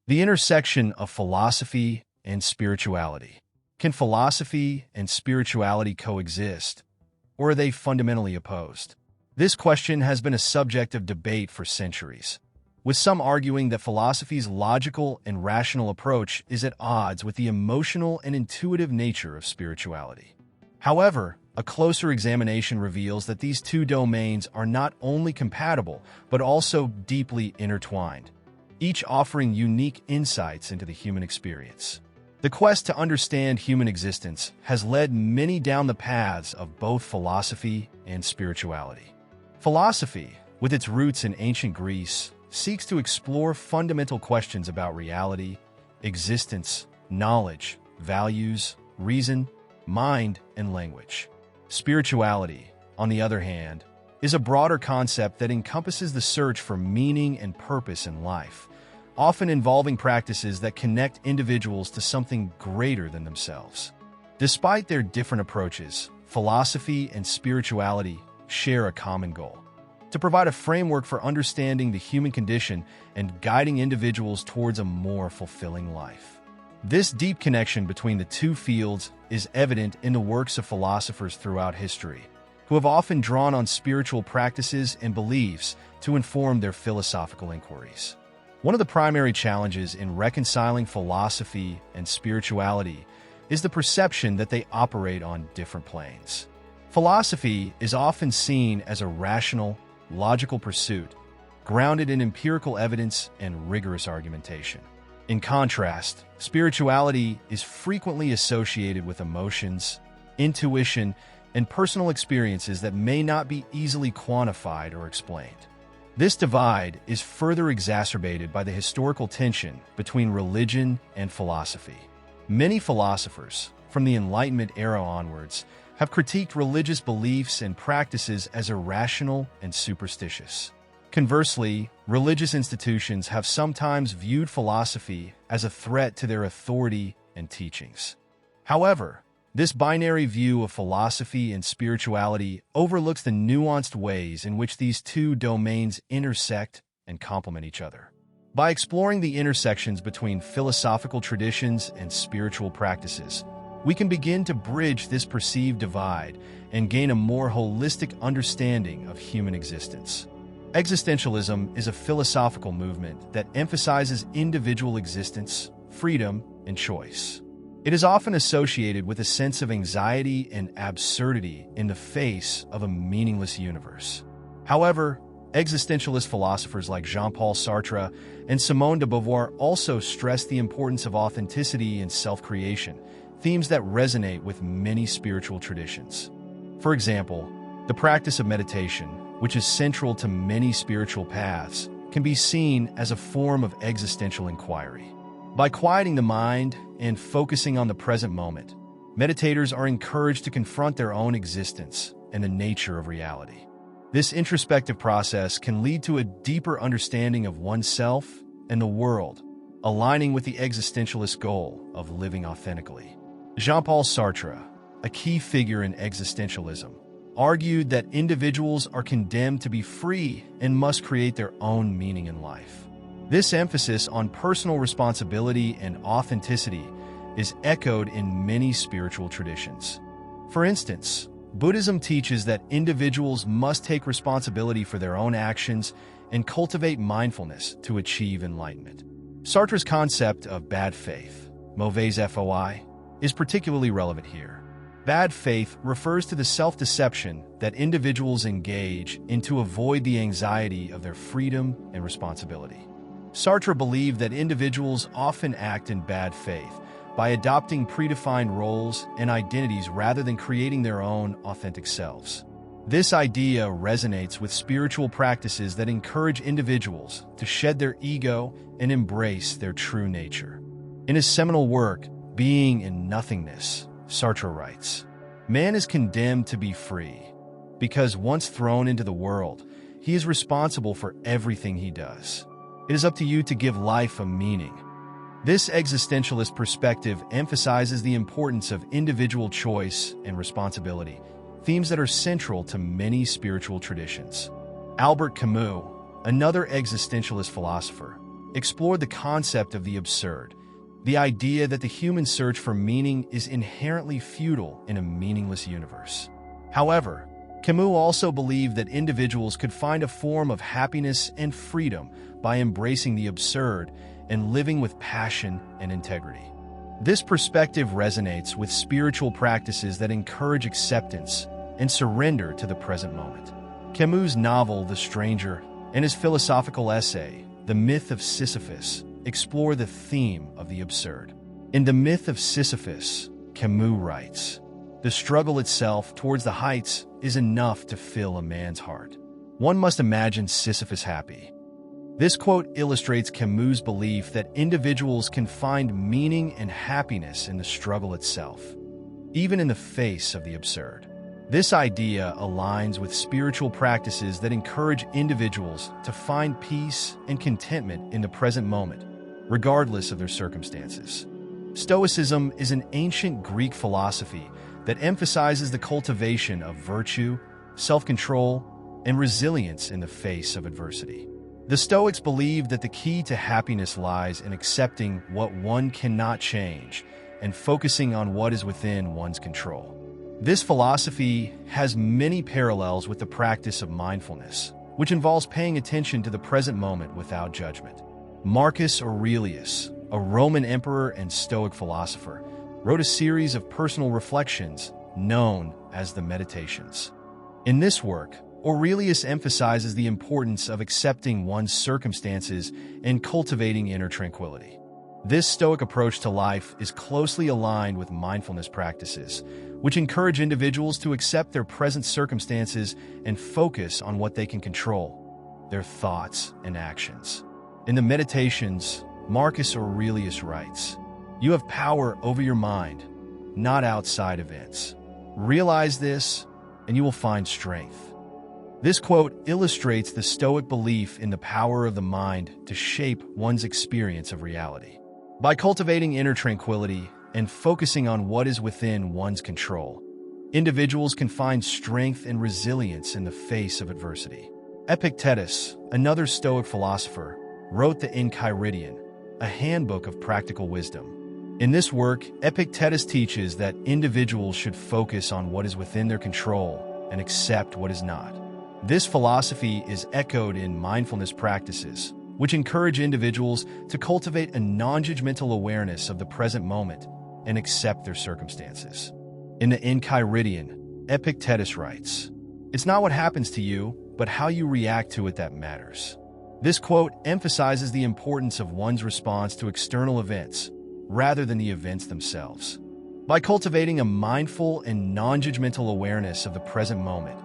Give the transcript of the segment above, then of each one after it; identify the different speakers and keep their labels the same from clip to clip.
Speaker 1: The intersection of philosophy and spirituality. Can philosophy and spirituality coexist, or are they fundamentally opposed? This question has been a subject of debate for centuries, with some arguing that philosophy's logical and rational approach is at odds with the emotional and intuitive nature of spirituality. However, a closer examination reveals that these two domains are not only compatible, but also deeply intertwined, each offering unique insights into the human experience. The quest to understand human existence has led many down the paths of both philosophy and spirituality. Philosophy, with its roots in ancient Greece, seeks to explore fundamental questions about reality, existence, knowledge, values, reason, mind, and language. Spirituality, on the other hand, is a broader concept that encompasses the search for meaning and purpose in life, often involving practices that connect individuals to something greater than themselves. Despite their different approaches, philosophy and spirituality share a common goal: to provide a framework for understanding the human condition and guiding individuals towards a more fulfilling life. This deep connection between the two fields is evident in the works of philosophers throughout history, who have often drawn on spiritual practices and beliefs to inform their philosophical inquiries. One of the primary challenges in reconciling philosophy and spirituality is the perception that they operate on different planes. Philosophy is often seen as a rational, logical pursuit, grounded in empirical evidence and rigorous argumentation. In contrast, spirituality is frequently associated with emotions, intuition, and personal experiences that may not be easily quantified or explained. This divide is further exacerbated by the historical tension between religion and philosophy. Many philosophers, from the Enlightenment era onwards, have critiqued religious beliefs and practices as irrational and superstitious. Conversely, religious institutions have sometimes viewed philosophy as a threat to their authority and teachings. However, this binary view of philosophy and spirituality overlooks the nuanced ways in which these two domains intersect and complement each other. By exploring the intersections between philosophical traditions and spiritual practices, we can begin to bridge this perceived divide and gain a more holistic understanding of human existence. Existentialism is a philosophical movement that emphasizes individual existence, freedom, and choice. It is often associated with a sense of anxiety and absurdity in the face of a meaningless universe. However, existentialist philosophers like Jean-Paul Sartre and Simone de Beauvoir also stress the importance of authenticity and self-creation, themes that resonate with many spiritual traditions. For example, the practice of meditation, which is central to many spiritual paths, can be seen as a form of existential inquiry. By quieting the mind and focusing on the present moment, meditators are encouraged to confront their own existence and the nature of reality. This introspective process can lead to a deeper understanding of oneself and the world, aligning with the existentialist goal of living authentically. Jean-Paul Sartre, a key figure in existentialism, argued that individuals are condemned to be free and must create their own meaning in life. This emphasis on personal responsibility and authenticity is echoed in many spiritual traditions. For instance, Buddhism teaches that individuals must take responsibility for their own actions and cultivate mindfulness to achieve enlightenment. Sartre's concept of bad faith, mauvaise foi, is particularly relevant here. Bad faith refers to the self-deception that individuals engage in to avoid the anxiety of their freedom and responsibility. Sartre believed that individuals often act in bad faith by adopting predefined roles and identities rather than creating their own authentic selves. This idea resonates with spiritual practices that encourage individuals to shed their ego and embrace their true nature. In his seminal work, Being in Nothingness, Sartre writes, "Man is condemned to be free, because once thrown into the world, he is responsible for everything he does. It is up to you to give life a meaning." This existentialist perspective emphasizes the importance of individual choice and responsibility, themes that are central to many spiritual traditions. Albert Camus, another existentialist philosopher, explored the concept of the absurd, the idea that the human search for meaning is inherently futile in a meaningless universe. However, Camus also believed that individuals could find a form of happiness and freedom by embracing the absurd and living with passion and integrity. This perspective resonates with spiritual practices that encourage acceptance and surrender to the present moment. Camus' novel The Stranger and his philosophical essay, The Myth of Sisyphus, explore the theme of the absurd. In The Myth of Sisyphus, Camus writes, "The struggle itself towards the heights is enough to fill a man's heart. One must imagine Sisyphus happy." This quote illustrates Camus' belief that individuals can find meaning and happiness in the struggle itself, even in the face of the absurd. This idea aligns with spiritual practices that encourage individuals to find peace and contentment in the present moment, regardless of their circumstances. Stoicism is an ancient Greek philosophy that emphasizes the cultivation of virtue, self-control, and resilience in the face of adversity. The Stoics believed that the key to happiness lies in accepting what one cannot change and focusing on what is within one's control. This philosophy has many parallels with the practice of mindfulness, which involves paying attention to the present moment without judgment. Marcus Aurelius, a Roman emperor and Stoic philosopher, wrote a series of personal reflections known as the Meditations. In this work, Aurelius emphasizes the importance of accepting one's circumstances and cultivating inner tranquility. This Stoic approach to life is closely aligned with mindfulness practices, which encourage individuals to accept their present circumstances and focus on what they can control, their thoughts and actions. In the Meditations, Marcus Aurelius writes, "You have power over your mind, not outside events. Realize this, and you will find strength." This quote illustrates the Stoic belief in the power of the mind to shape one's experience of reality. By cultivating inner tranquility and focusing on what is within one's control, individuals can find strength and resilience in the face of adversity. Epictetus, another Stoic philosopher, wrote the Enchiridion, a handbook of practical wisdom. In this work, Epictetus teaches that individuals should focus on what is within their control and accept what is not. This philosophy is echoed in mindfulness practices, which encourage individuals to cultivate a non-judgmental awareness of the present moment and accept their circumstances. In the Enchiridion, Epictetus writes, "It's not what happens to you, but how you react to it that matters." This quote emphasizes the importance of one's response to external events, rather than the events themselves. By cultivating a mindful and non-judgmental awareness of the present moment,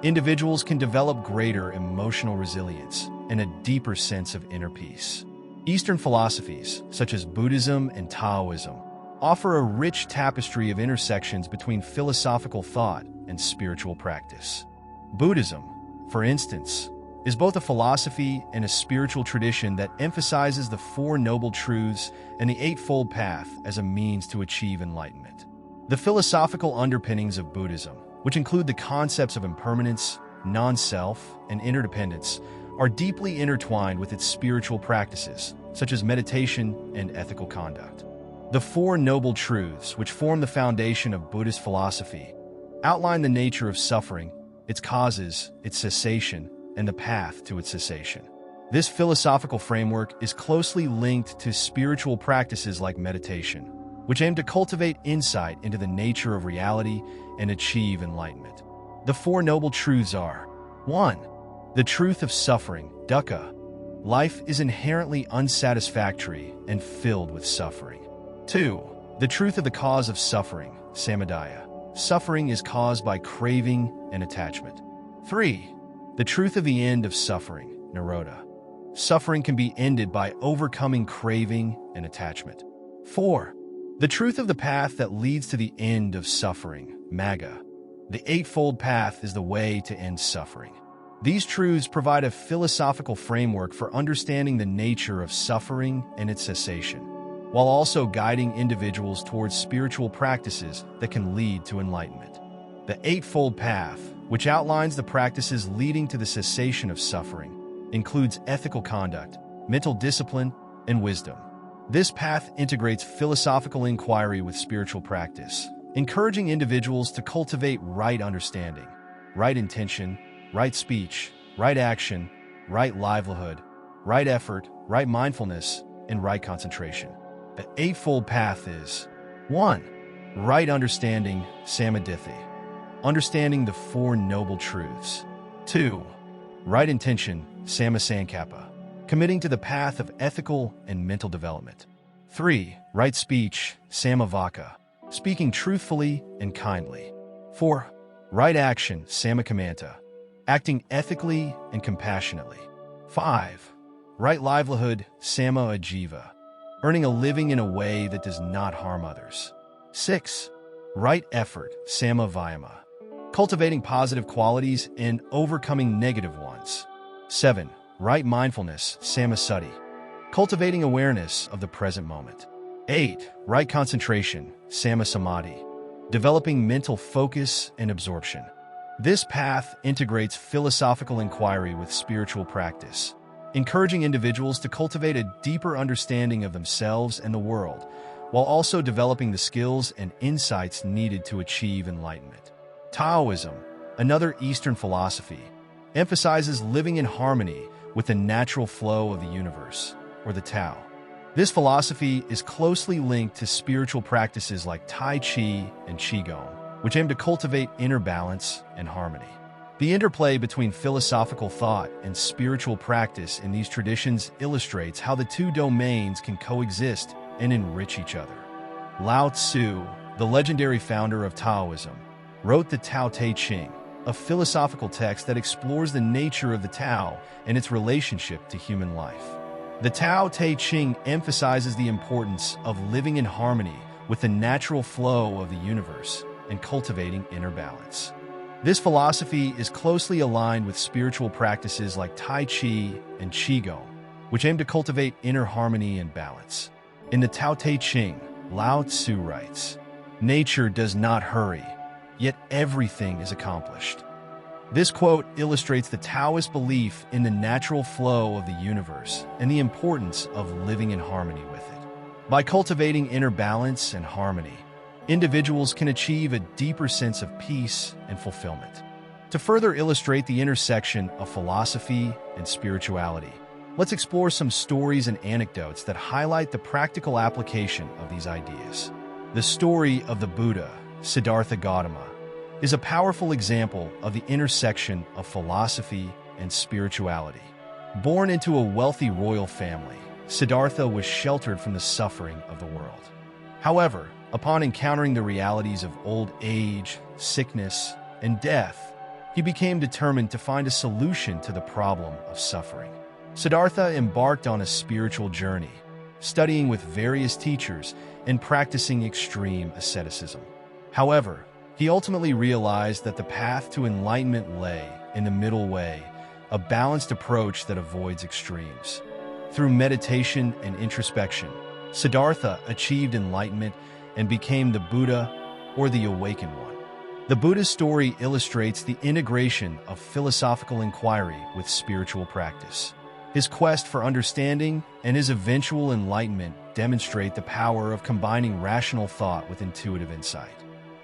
Speaker 1: individuals can develop greater emotional resilience and a deeper sense of inner peace. Eastern philosophies, such as Buddhism and Taoism, offer a rich tapestry of intersections between philosophical thought and spiritual practice. Buddhism, for instance, is both a philosophy and a spiritual tradition that emphasizes the Four Noble Truths and the Eightfold Path as a means to achieve enlightenment. The philosophical underpinnings of Buddhism, which include the concepts of impermanence, non-self, and interdependence, are deeply intertwined with its spiritual practices, such as meditation and ethical conduct. The Four Noble Truths, which form the foundation of Buddhist philosophy, outline the nature of suffering, its causes, its cessation, and the path to its cessation. This philosophical framework is closely linked to spiritual practices like meditation, which aim to cultivate insight into the nature of reality and achieve enlightenment. The Four Noble Truths are: 1. The truth of suffering, dukkha. Life is inherently unsatisfactory and filled with suffering. 2. The truth of the cause of suffering, samadaya. Suffering is caused by craving and attachment. 3. The truth of the end of suffering, nirodha. Suffering can be ended by overcoming craving and attachment. 4. The truth of the path that leads to the end of suffering, magga. The Eightfold Path is the way to end suffering. These truths provide a philosophical framework for understanding the nature of suffering and its cessation, while also guiding individuals towards spiritual practices that can lead to enlightenment. The Eightfold Path, which outlines the practices leading to the cessation of suffering, includes ethical conduct, mental discipline, and wisdom. This path integrates philosophical inquiry with spiritual practice, encouraging individuals to cultivate right understanding, right intention, right speech, right action, right livelihood, right effort, right mindfulness, and right concentration. The eightfold path is 1. Right understanding, samadhi, understanding the Four Noble Truths. 2. Right intention, sammasankappa, committing to the path of ethical and mental development. 3. Right speech, sammavaka, speaking truthfully and kindly. 4. Right action, sammakamanta, acting ethically and compassionately. 5. Right livelihood, samma ajiva, earning a living in a way that does not harm others. 6. Right effort, samma vayama, cultivating positive qualities and overcoming negative ones. 7. Right mindfulness, sammasati, cultivating awareness of the present moment. 8. Right concentration, sammasamadhi, developing mental focus and absorption. This path integrates philosophical inquiry with spiritual practice, encouraging individuals to cultivate a deeper understanding of themselves and the world, while also developing the skills and insights needed to achieve enlightenment. Taoism, another Eastern philosophy, emphasizes living in harmony with the natural flow of the universe, or the Tao. This philosophy is closely linked to spiritual practices like Tai Chi and Qigong, which aim to cultivate inner balance and harmony. The interplay between philosophical thought and spiritual practice in these traditions illustrates how the two domains can coexist and enrich each other. Lao Tzu, the legendary founder of Taoism, wrote the Tao Te Ching, a philosophical text that explores the nature of the Tao and its relationship to human life. The Tao Te Ching emphasizes the importance of living in harmony with the natural flow of the universe and cultivating inner balance. This philosophy is closely aligned with spiritual practices like Tai Chi and Qigong, which aim to cultivate inner harmony and balance. In the Tao Te Ching, Lao Tzu writes, "Nature does not hurry, yet everything is accomplished." This quote illustrates the Taoist belief in the natural flow of the universe and the importance of living in harmony with it. By cultivating inner balance and harmony, individuals can achieve a deeper sense of peace and fulfillment. To further illustrate the intersection of philosophy and spirituality, let's explore some stories and anecdotes that highlight the practical application of these ideas. The story of the Buddha, Siddhartha Gautama, is a powerful example of the intersection of philosophy and spirituality. Born into a wealthy royal family, Siddhartha was sheltered from the suffering of the world. However, upon encountering the realities of old age, sickness, and death, he became determined to find a solution to the problem of suffering. Siddhartha embarked on a spiritual journey, studying with various teachers and practicing extreme asceticism. However, he ultimately realized that the path to enlightenment lay in the middle way, a balanced approach that avoids extremes. Through meditation and introspection, Siddhartha achieved enlightenment and became the Buddha, or the Awakened One. The Buddha's story illustrates the integration of philosophical inquiry with spiritual practice. His quest for understanding and his eventual enlightenment demonstrate the power of combining rational thought with intuitive insight.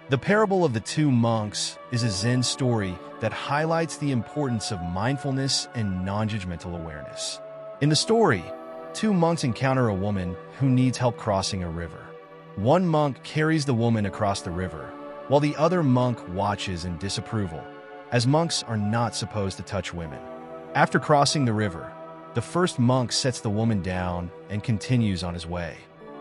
Speaker 1: The parable of the two monks is a Zen story that highlights the importance of mindfulness and non-judgmental awareness. In the story, two monks encounter a woman who needs help crossing a river. One monk carries the woman across the river, while the other monk watches in disapproval, as monks are not supposed to touch women. After crossing the river, the first monk sets the woman down and continues on his way.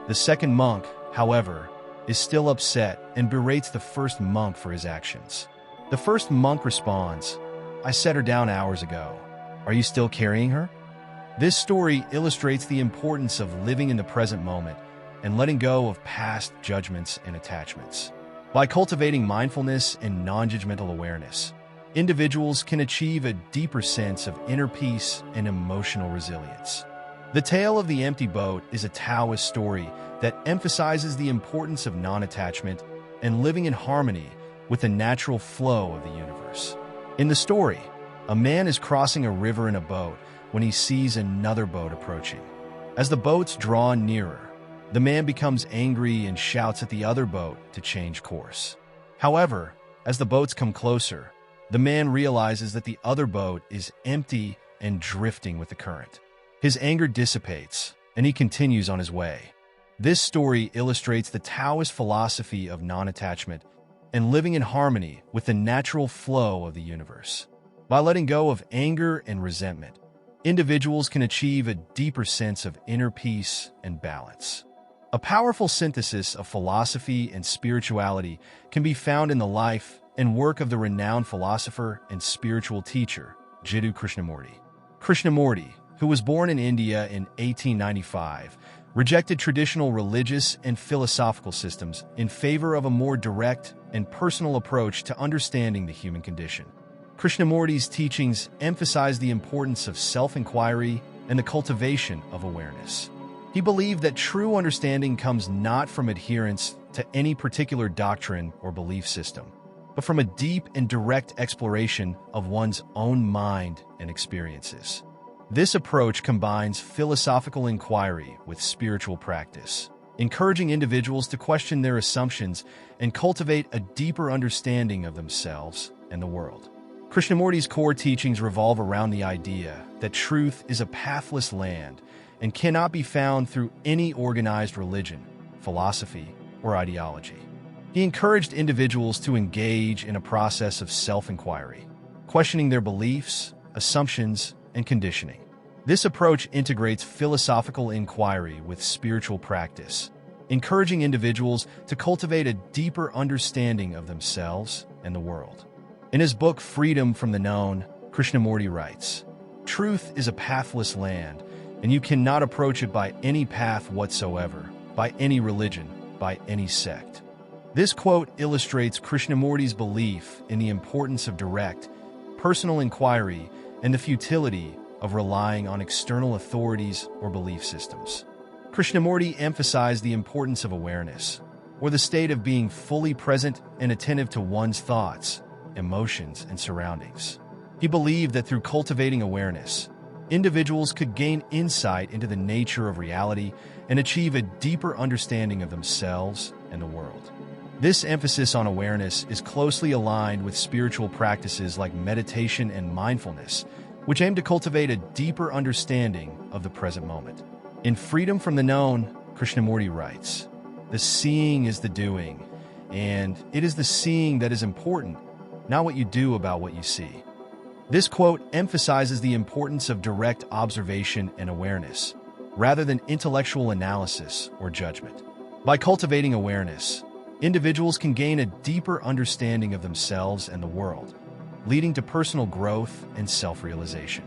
Speaker 1: The second monk, however, is still upset and berates the first monk for his actions. The first monk responds, "I set her down hours ago. Are you still carrying her?" This story illustrates the importance of living in the present moment and letting go of past judgments and attachments. By cultivating mindfulness and non-judgmental awareness, individuals can achieve a deeper sense of inner peace and emotional resilience. The Tale of the Empty Boat is a Taoist story that emphasizes the importance of non-attachment and living in harmony with the natural flow of the universe. In the story, a man is crossing a river in a boat when he sees another boat approaching. As the boats draw nearer, the man becomes angry and shouts at the other boat to change course. However, as the boats come closer, the man realizes that the other boat is empty and drifting with the current. His anger dissipates, and he continues on his way. This story illustrates the Taoist philosophy of non-attachment and living in harmony with the natural flow of the universe. By letting go of anger and resentment, individuals can achieve a deeper sense of inner peace and balance. A powerful synthesis of philosophy and spirituality can be found in the life and work of the renowned philosopher and spiritual teacher, Jiddu Krishnamurti. Krishnamurti, who was born in India in 1895, rejected traditional religious and philosophical systems in favor of a more direct and personal approach to understanding the human condition. Krishnamurti's teachings emphasize the importance of self-inquiry and the cultivation of awareness. He believed that true understanding comes not from adherence to any particular doctrine or belief system, but from a deep and direct exploration of one's own mind and experiences. This approach combines philosophical inquiry with spiritual practice, encouraging individuals to question their assumptions and cultivate a deeper understanding of themselves and the world. Krishnamurti's core teachings revolve around the idea that truth is a pathless land and cannot be found through any organized religion, philosophy, or ideology. He encouraged individuals to engage in a process of self-inquiry, questioning their beliefs, assumptions, and conditioning. This approach integrates philosophical inquiry with spiritual practice, encouraging individuals to cultivate a deeper understanding of themselves and the world. In his book Freedom from the Known, Krishnamurti writes, "Truth is a pathless land, and you cannot approach it by any path whatsoever, by any religion, by any sect." This quote illustrates Krishnamurti's belief in the importance of direct, personal inquiry and the futility of relying on external authorities or belief systems. Krishnamurti emphasized the importance of awareness, or the state of being fully present and attentive to one's thoughts, emotions, and surroundings. He believed that through cultivating awareness, individuals could gain insight into the nature of reality and achieve a deeper understanding of themselves and the world. This emphasis on awareness is closely aligned with spiritual practices like meditation and mindfulness, which aim to cultivate a deeper understanding of the present moment. In Freedom from the Known, Krishnamurti writes, "The seeing is the doing, and it is the seeing that is important, not what you do about what you see." This quote emphasizes the importance of direct observation and awareness, rather than intellectual analysis or judgment. By cultivating awareness, individuals can gain a deeper understanding of themselves and the world, leading to personal growth and self-realization.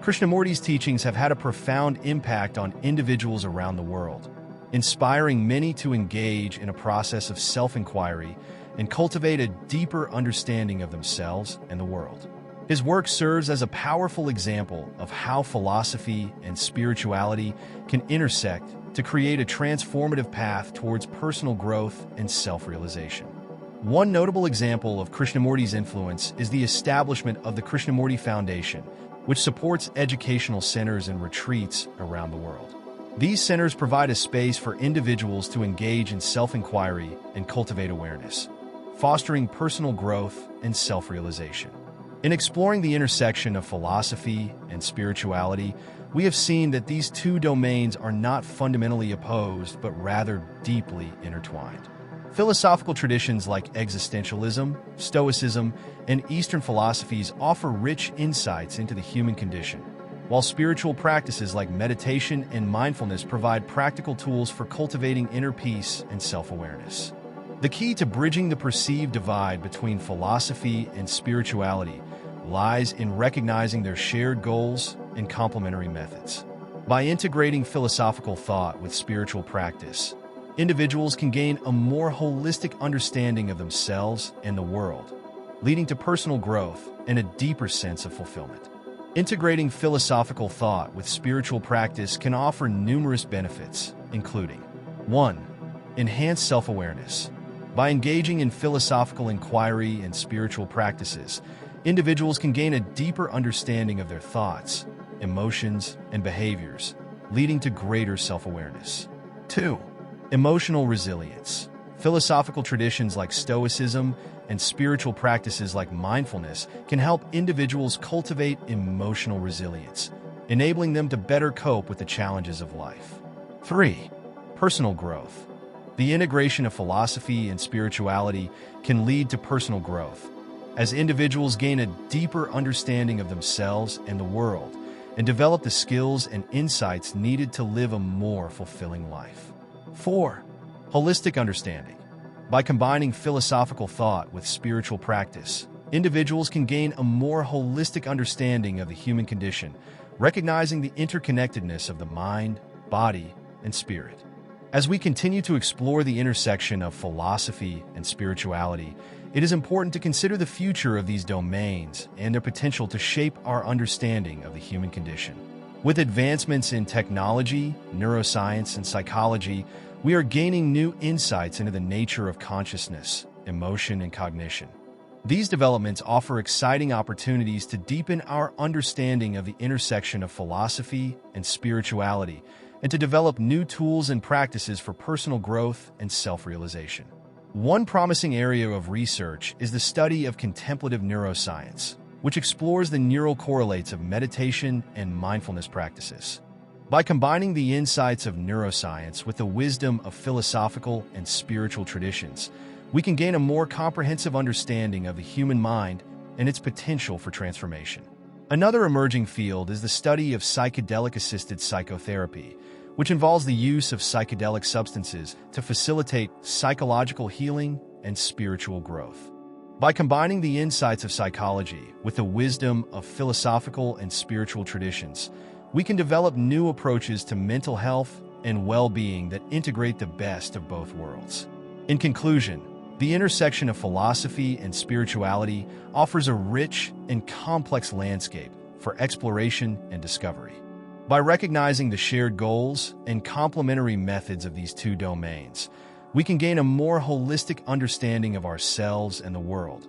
Speaker 1: Krishnamurti's teachings have had a profound impact on individuals around the world, inspiring many to engage in a process of self-inquiry and cultivate a deeper understanding of themselves and the world. His work serves as a powerful example of how philosophy and spirituality can intersect to create a transformative path towards personal growth and self-realization. One notable example of Krishnamurti's influence is the establishment of the Krishnamurti Foundation, which supports educational centers and retreats around the world. These centers provide a space for individuals to engage in self-inquiry and cultivate awareness, fostering personal growth and self-realization. In exploring the intersection of philosophy and spirituality, we have seen that these two domains are not fundamentally opposed, but rather deeply intertwined. Philosophical traditions like existentialism, Stoicism, and Eastern philosophies offer rich insights into the human condition, while spiritual practices like meditation and mindfulness provide practical tools for cultivating inner peace and self-awareness. The key to bridging the perceived divide between philosophy and spirituality lies in recognizing their shared goals and complementary methods. By integrating philosophical thought with spiritual practice, individuals can gain a more holistic understanding of themselves and the world, leading to personal growth and a deeper sense of fulfillment. Integrating philosophical thought with spiritual practice can offer numerous benefits, including 1. Enhanced self-awareness. By engaging in philosophical inquiry and spiritual practices, individuals can gain a deeper understanding of their thoughts, emotions, and behaviors, leading to greater self-awareness. 2. Emotional resilience. Philosophical traditions like Stoicism and spiritual practices like mindfulness can help individuals cultivate emotional resilience, enabling them to better cope with the challenges of life. 3. Personal growth. The integration of philosophy and spirituality can lead to personal growth, as individuals gain a deeper understanding of themselves and the world, and develop the skills and insights needed to live a more fulfilling life. 4. Holistic understanding. By combining philosophical thought with spiritual practice, individuals can gain a more holistic understanding of the human condition, recognizing the interconnectedness of the mind, body, and spirit. As we continue to explore the intersection of philosophy and spirituality, it is important to consider the future of these domains and their potential to shape our understanding of the human condition. With advancements in technology, neuroscience, and psychology, we are gaining new insights into the nature of consciousness, emotion, and cognition. These developments offer exciting opportunities to deepen our understanding of the intersection of philosophy and spirituality, and to develop new tools and practices for personal growth and self-realization. One promising area of research is the study of contemplative neuroscience, which explores the neural correlates of meditation and mindfulness practices. By combining the insights of neuroscience with the wisdom of philosophical and spiritual traditions, we can gain a more comprehensive understanding of the human mind and its potential for transformation. Another emerging field is the study of psychedelic-assisted psychotherapy, which involves the use of psychedelic substances to facilitate psychological healing and spiritual growth. By combining the insights of psychology with the wisdom of philosophical and spiritual traditions, we can develop new approaches to mental health and well-being that integrate the best of both worlds. In conclusion, the intersection of philosophy and spirituality offers a rich and complex landscape for exploration and discovery. By recognizing the shared goals and complementary methods of these two domains, we can gain a more holistic understanding of ourselves and the world,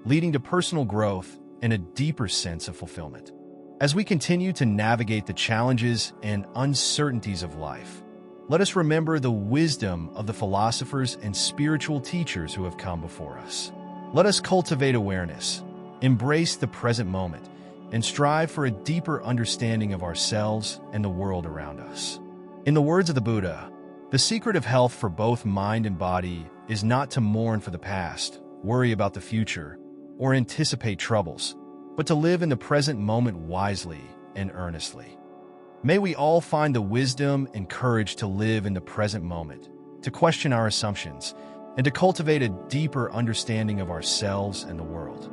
Speaker 1: leading to personal growth and a deeper sense of fulfillment. As we continue to navigate the challenges and uncertainties of life, let us remember the wisdom of the philosophers and spiritual teachers who have come before us. Let us cultivate awareness, embrace the present moment, and strive for a deeper understanding of ourselves and the world around us. In the words of the Buddha, the secret of health for both mind and body is not to mourn for the past, worry about the future, or anticipate troubles, but to live in the present moment wisely and earnestly. May we all find the wisdom and courage to live in the present moment, to question our assumptions, and to cultivate a deeper understanding of ourselves and the world.